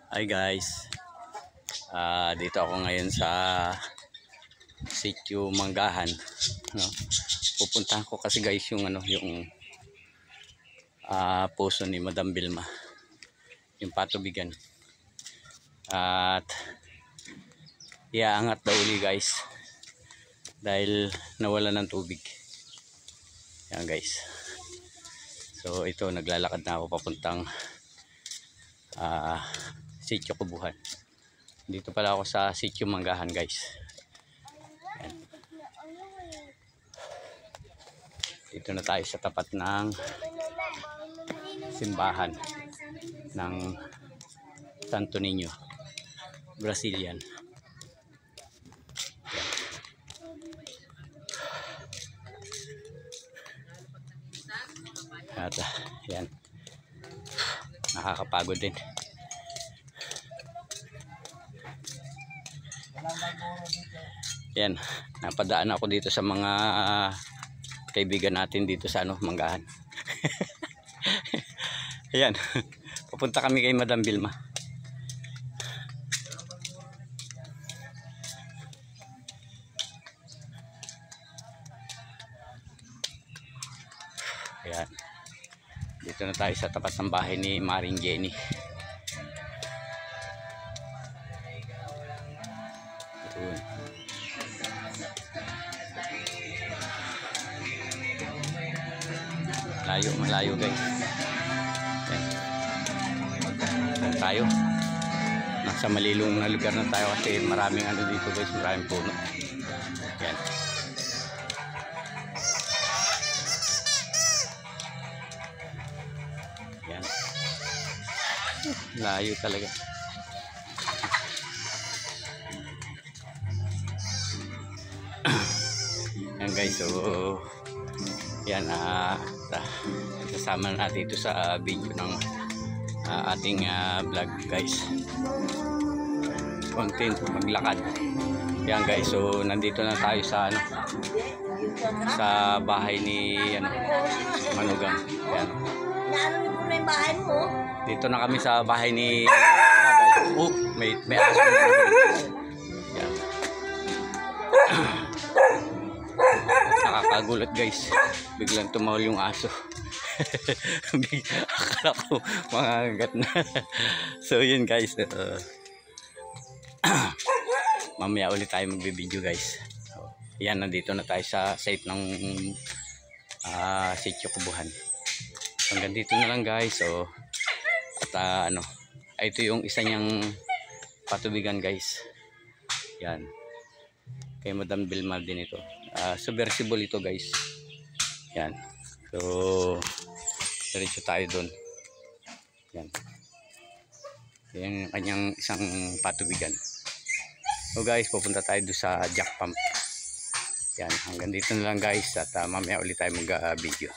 Hi guys, dito ako ngayon sa Sitio Manggahan, no? Pupuntahan ko kasi guys yung puso ni Madam Vilma, yung patubigan, at iaangat daw uli guys dahil nawala ng tubig. Yan guys, so ito naglalakad na ako papuntang Sitio Kubuhan. Dito pala ako sa Sitio Manggahan guys. Ayan. Dito na tayo sa tapat ng simbahan ng Santo Niño Brazilian. At yan, nakakapagod din. Yan, napadaan ako dito sa mga kaibigan natin dito sa Manggahan. Ayan, papunta kami kay Madam Vilma. Ayan, dito na tayo sa tapat ng bahay ni Maring Jenny. Malayo guys. Ayan. Ayan tayo. Nasa malilong na lugar na tayo kasi maraming dito guys, maraming puno. Ayan. Ayan. Layo talaga. Ayan guys, so yan, kasama natin ito sa video ng ating vlog guys, content maglakad. Yan guys, so nandito na tayo sa sa bahay ni Manugang. Yan. Dito na kami sa bahay ni may aso. Yan. Nakakagulat guys, biglang tumawal yung aso. Akala ko mangagat na. So yun guys, mamaya ulit tayo magbibideo guys. So, yan, nandito na tayo sa site ng Sitio Kubuhan. Hanggang dito na lang guys. So at ito yung isa niyang patubigan guys. Yan, kay Madam Vilma din ito. Submersible ito guys. Yan, so diretso tayo doon. Yan, yung kanyang isang patubigan. So guys, pupunta tayo doon sa jack pump. Yan, hanggang dito na lang guys, at mamaya ulit tayo mag video.